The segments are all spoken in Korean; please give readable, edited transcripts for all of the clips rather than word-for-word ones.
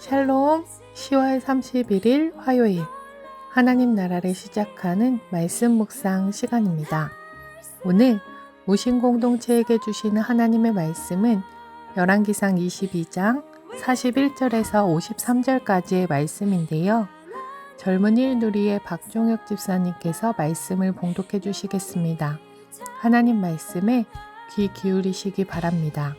샬롬 10월 31일 화요일 하나님 나라를 시작하는 말씀 묵상 시간입니다. 오늘 무신 공동체에게 주시는 하나님의 말씀은 열왕기상 22장 41절에서 53절까지의 말씀인데요. 젊은이 누리의 박종혁 집사님께서 말씀을 봉독해 주시겠습니다. 하나님 말씀에 귀 기울이시기 바랍니다.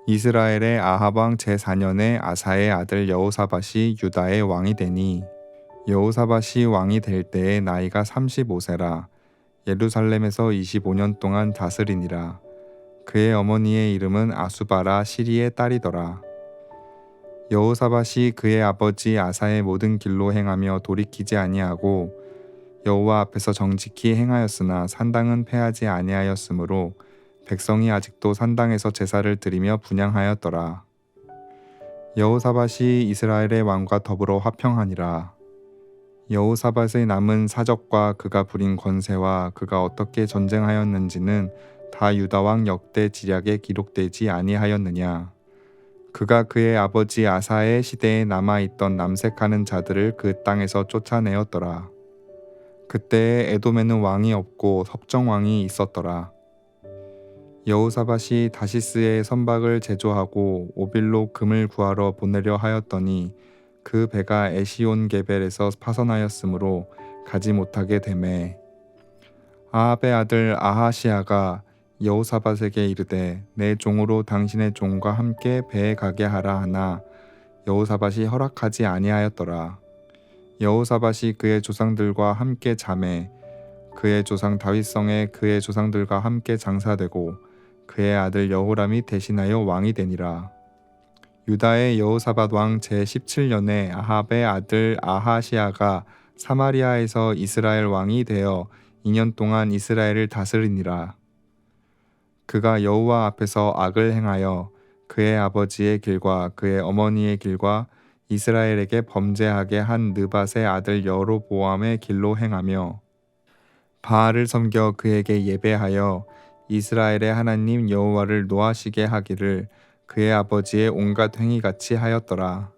이스라엘의 아합 왕 제4년에 아사의 아들 여호사밧이 유다의 왕이 되니 여호사밧이 왕이 될 때에 나이가 35세라 예루살렘에서 25년 동안 다스리니라. 그의 어머니의 이름은 아수바라 시리의 딸이더라. 여호사밧이 그의 아버지 아사의 모든 길로 행하며 돌이키지 아니하고 여호와 앞에서 정직히 행하였으나 산당은 패하지 아니하였으므로 백성이 아직도 산당에서 제사를 드리며 분향하였더라. 여호사밧이 이스라엘의 왕과 더불어 화평하니라. 여호사밧의 남은 사적과 그가 부린 권세와 그가 어떻게 전쟁하였는지는 다 유다 왕 역대 지략에 기록되지 아니하였느냐. 그가 그의 아버지 아사의 시대에 남아있던 남색하는 자들을 그 땅에서 쫓아내었더라. 그때에 에돔에는 왕이 없고 석정 왕이 있었더라. 여호사밧이 다시스에 선박을 제조하고 오빌로 금을 구하러 보내려 하였더니 그 배가 에시온 게벨에서 파선하였으므로 가지 못하게 되매 아합의 아들 아하시아가 여호사밧에게 이르되 내 종으로 당신의 종과 함께 배에 가게 하라 하나 여호사밧이 허락하지 아니하였더라. 여호사밧이 그의 조상들과 함께 자매 그의 조상 다윗성에 그의 조상들과 함께 장사되고 그의 아들 여호람이 대신하여 왕이 되니라. 유다의 여호사밧 왕 제17년에 아합의 아들 아하시아가 사마리아에서 이스라엘 왕이 되어 2년 동안 이스라엘을 다스리니라. 그가 여호와 앞에서 악을 행하여 그의 아버지의 길과 그의 어머니의 길과 이스라엘에게 범죄하게 한 느밧의 아들 여로보암의 길로 행하며 바알을 섬겨 그에게 예배하여 이스라엘의 하나님 여호와를 노하시게 하기를 그의 아버지의 온갖 행위같이 하였더라.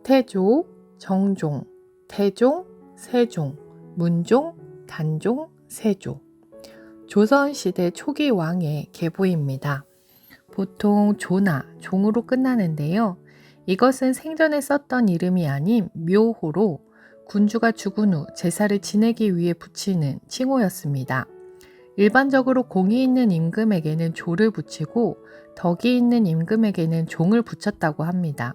태조, 정종, 태종, 세종, 문종, 단종, 세조. 조선시대 초기 왕의 계보입니다. 보통 조나, 종으로 끝나는데요. 이것은 생전에 썼던 이름이 아닌 묘호로 군주가 죽은 후 제사를 지내기 위해 붙이는 칭호였습니다. 일반적으로 공이 있는 임금에게는 조를 붙이고 덕이 있는 임금에게는 종을 붙였다고 합니다.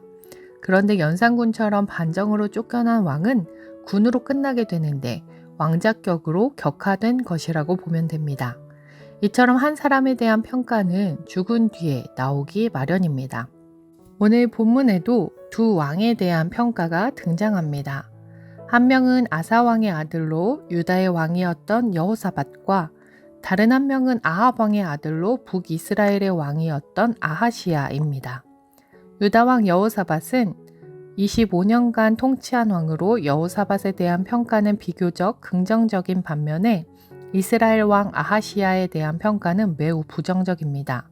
그런데 연산군처럼 반정으로 쫓겨난 왕은 군으로 끝나게 되는데 왕자격으로 격하된 것이라고 보면 됩니다. 이처럼 한 사람에 대한 평가는 죽은 뒤에 나오기 마련입니다. 오늘 본문에도 두 왕에 대한 평가가 등장합니다. 한 명은 아사왕의 아들로 유다의 왕이었던 여호사밧과 다른 한 명은 아합 왕의 아들로 북이스라엘의 왕이었던 아하시야입니다. 유다 왕 여호사밧은 25년간 통치한 왕으로 여호사밧에 대한 평가는 비교적 긍정적인 반면에 이스라엘 왕 아하시야에 대한 평가는 매우 부정적입니다.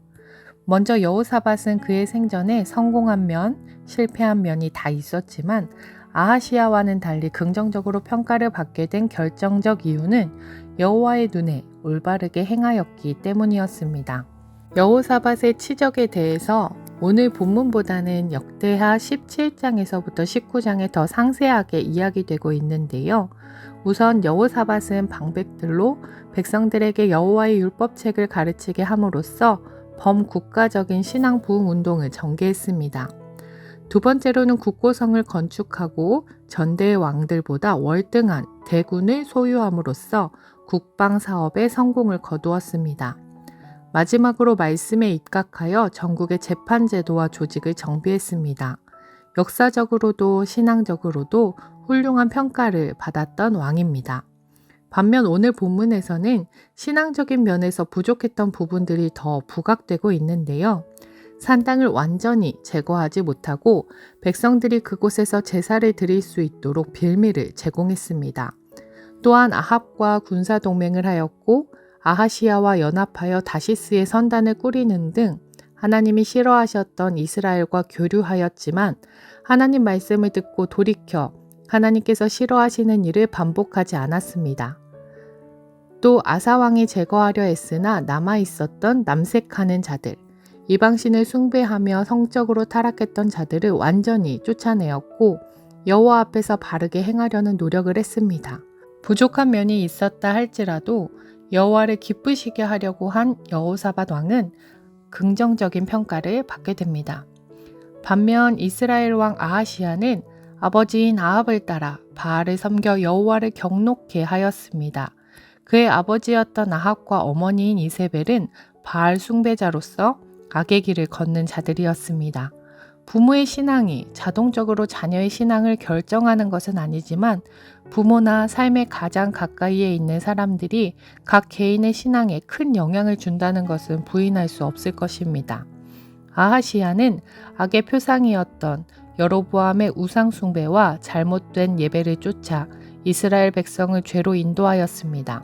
먼저 여호사밧은 그의 생전에 성공한 면, 실패한 면이 다 있었지만 아하시야와는 달리 긍정적으로 평가를 받게 된 결정적 이유는 여호와의 눈에 올바르게 행하였기 때문이었습니다. 여호사밧의 치적에 대해서 오늘 본문보다는 역대하 17장에서부터 19장에 더 상세하게 이야기되고 있는데요. 우선 여호사밧은 방백들로 백성들에게 여호와의 율법책을 가르치게 함으로써 범국가적인 신앙 부흥 운동을 전개했습니다. 두 번째로는 국고성을 건축하고 전대의 왕들보다 월등한 대군을 소유함으로써 국방 사업에 성공을 거두었습니다. 마지막으로 말씀에 입각하여 전국의 재판 제도와 조직을 정비했습니다. 역사적으로도 신앙적으로도 훌륭한 평가를 받았던 왕입니다. 반면 오늘 본문에서는 신앙적인 면에서 부족했던 부분들이 더 부각되고 있는데요. 산당을 완전히 제거하지 못하고 백성들이 그곳에서 제사를 드릴 수 있도록 빌미를 제공했습니다. 또한 아합과 군사 동맹을 하였고 아하시야와 연합하여 다시스의 선단을 꾸리는 등 하나님이 싫어하셨던 이스라엘과 교류하였지만 하나님 말씀을 듣고 돌이켜 하나님께서 싫어하시는 일을 반복하지 않았습니다. 또 아사왕이 제거하려 했으나 남아있었던 남색하는 자들, 이방신을 숭배하며 성적으로 타락했던 자들을 완전히 쫓아내었고 여호와 앞에서 바르게 행하려는 노력을 했습니다. 부족한 면이 있었다 할지라도 여호와를 기쁘시게 하려고 한 여호사밧 왕은 긍정적인 평가를 받게 됩니다. 반면 이스라엘 왕 아하시야는 아버지인 아합을 따라 바알을 섬겨 여호와를 경노케 하였습니다. 그의 아버지였던 아합과 어머니인 이세벨은 바알 숭배자로서 악의 길을 걷는 자들이었습니다. 부모의 신앙이 자동적으로 자녀의 신앙을 결정하는 것은 아니지만 부모나 삶의 가장 가까이에 있는 사람들이 각 개인의 신앙에 큰 영향을 준다는 것은 부인할 수 없을 것입니다. 아하시야는 악의 표상이었던 여로보암의 우상 숭배와 잘못된 예배를 쫓아 이스라엘 백성을 죄로 인도하였습니다.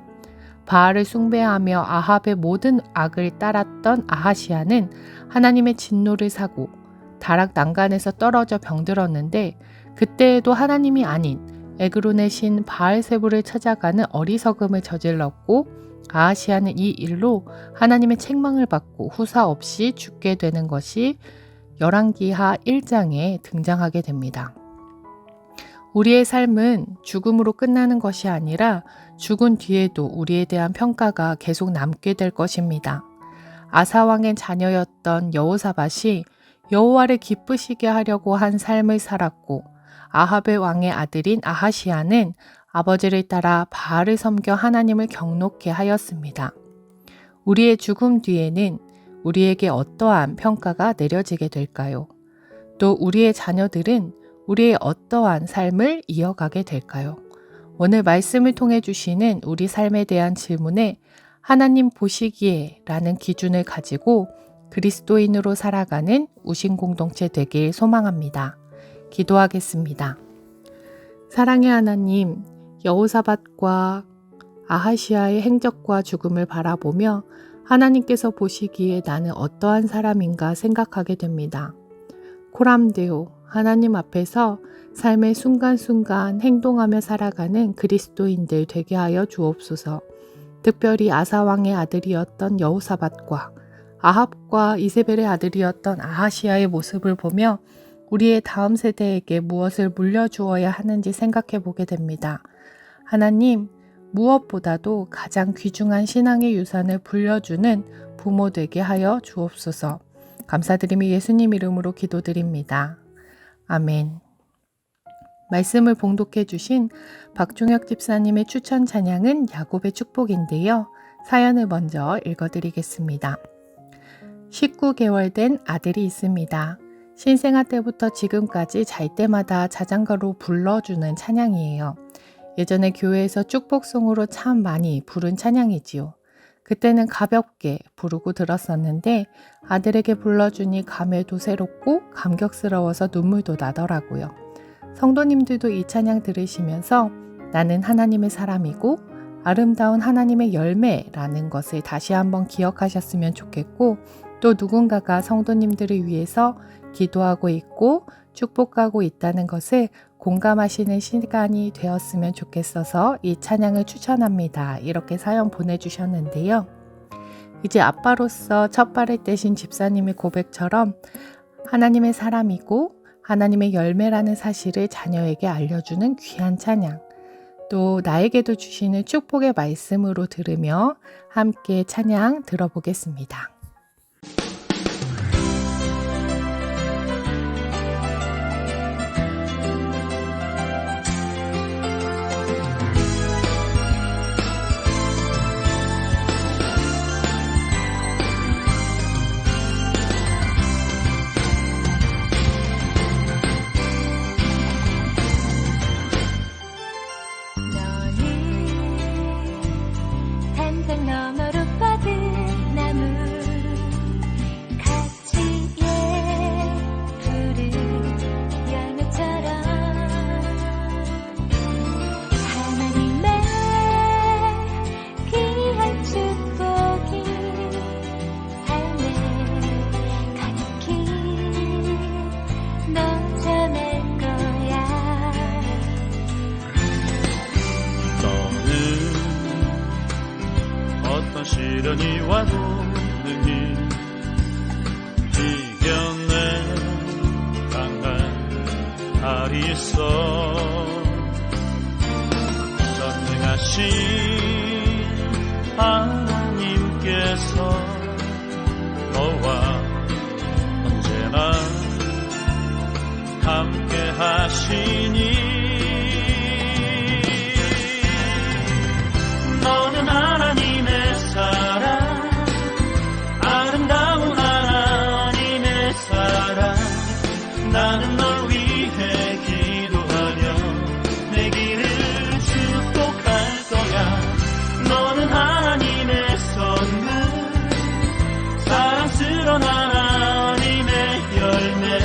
바알을 숭배하며 아합의 모든 악을 따랐던 아하시야는 하나님의 진노를 사고 다락 난간에서 떨어져 병들었는데 그때에도 하나님이 아닌 에그론의 신 바알세불을 찾아가는 어리석음을 저질렀고 아하시야는 이 일로 하나님의 책망을 받고 후사 없이 죽게 되는 것이 열왕기하 1장에 등장하게 됩니다. 우리의 삶은 죽음으로 끝나는 것이 아니라 죽은 뒤에도 우리에 대한 평가가 계속 남게 될 것입니다. 아사왕의 자녀였던 여호사밧이 여호와를 기쁘시게 하려고 한 삶을 살았고 아합의 왕의 아들인 아하시야는 아버지를 따라 바알을 섬겨 하나님을 경노케 하였습니다. 우리의 죽음 뒤에는 우리에게 어떠한 평가가 내려지게 될까요? 또 우리의 자녀들은 우리의 어떠한 삶을 이어가게 될까요? 오늘 말씀을 통해 주시는 우리 삶에 대한 질문에 하나님 보시기에 라는 기준을 가지고 그리스도인으로 살아가는 우신 공동체 되길 소망합니다. 기도하겠습니다. 사랑의 하나님, 여호사밧과 아하시야의 행적과 죽음을 바라보며 하나님께서 보시기에 나는 어떠한 사람인가 생각하게 됩니다. 코람데오, 하나님 앞에서 삶의 순간순간 행동하며 살아가는 그리스도인들 되게 하여 주옵소서. 특별히 아사왕의 아들이었던 여호사밧과 아합과 이세벨의 아들이었던 아하시야의 모습을 보며 우리의 다음 세대에게 무엇을 물려주어야 하는지 생각해 보게 됩니다. 하나님, 무엇보다도 가장 귀중한 신앙의 유산을 불려주는 부모 되게 하여 주옵소서. 감사드리며 예수님 이름으로 기도드립니다. 아멘. 말씀을 봉독해 주신 박종혁 집사님의 추천 찬양은 야곱의 축복인데요. 사연을 먼저 읽어드리겠습니다. 19개월 된 아들이 있습니다. 신생아 때부터 지금까지 잘 때마다 자장가로 불러주는 찬양이에요. 예전에 교회에서 축복송으로 참 많이 부른 찬양이지요. 그때는 가볍게 부르고 들었었는데 아들에게 불러주니 감회도 새롭고 감격스러워서 눈물도 나더라고요. 성도님들도 이 찬양 들으시면서 나는 하나님의 사람이고 아름다운 하나님의 열매라는 것을 다시 한번 기억하셨으면 좋겠고 또 누군가가 성도님들을 위해서 기도하고 있고 축복하고 있다는 것을 공감하시는 시간이 되었으면 좋겠어서 이 찬양을 추천합니다. 이렇게 사연 보내주셨는데요. 이제 아빠로서 첫 발을 떼신 집사님의 고백처럼 하나님의 사람이고 하나님의 열매라는 사실을 자녀에게 알려주는 귀한 찬양, 또 나에게도 주시는 축복의 말씀으로 들으며 함께 찬양 들어보겠습니다. 너는 탄성 너머로 뻗은 나무 어떤 시련이 와도 능히 이겨내 강한 알이 있어 전능하신 하나님께서 너와 언제나 함께 하시니 너는 하나님의 사랑 아름다운 하나님의 사랑 나는 널 위해 기도하며 내 길을 축복할 거야 너는 하나님의 선물 사랑스러운 하나님의 열매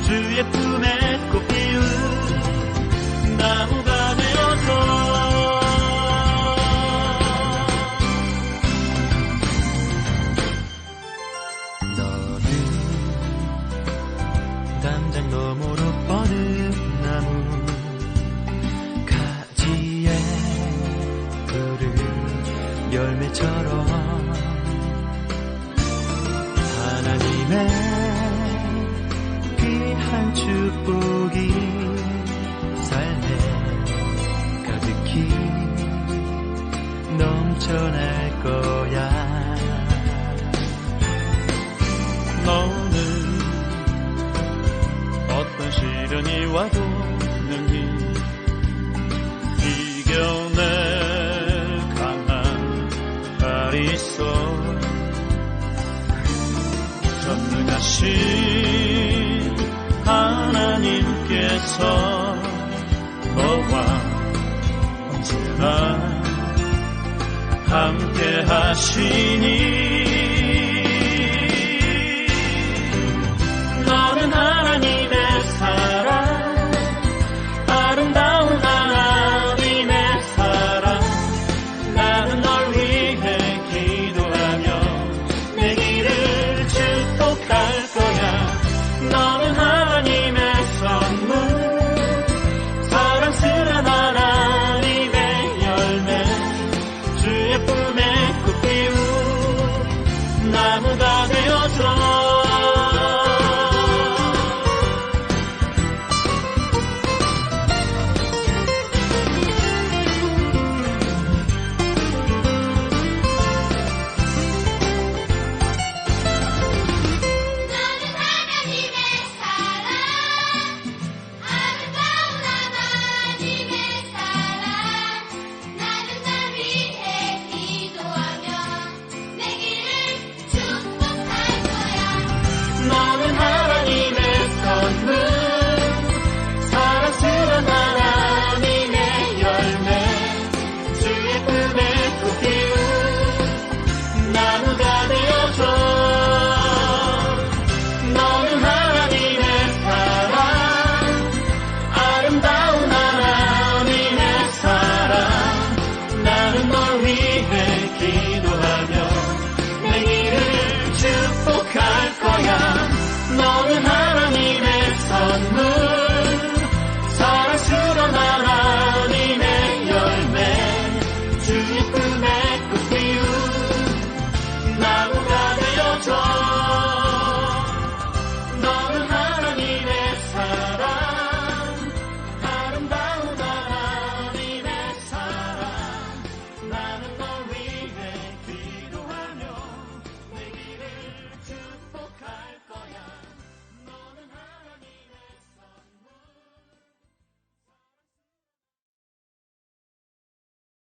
주의 품에 꽃 피운 나무가 되어줘 담장 너머로 뻗은 나무 가지에 푸른 열매처럼 하나님의 귀한 축복이 삶에 가득히 넘쳐날 거야 너는 어떤 시련이 와도 능히 이겨낼 강한 발이 있어 전능하신 하나님께서 너와 언제나 함께 하시니 너는 하나님의 사랑 아름다운 하나님의 사랑 나는 널 위해 기도하며 내 길을 축복할 거야 너는 하나님의 선물 사랑스러운 하나님의 열매 주의 품에 꽃 피운 나무가 되어줘 너는 하나님의 선물 사랑스러운 하나님의 열매 주의 품에 꽃 피운 나무가 되어줘 너는 하나님의 사랑 아름다운 하나님의 사랑 나는 널 위해 기도하며 내 길을 축복할 거야 너는 하나님의 선물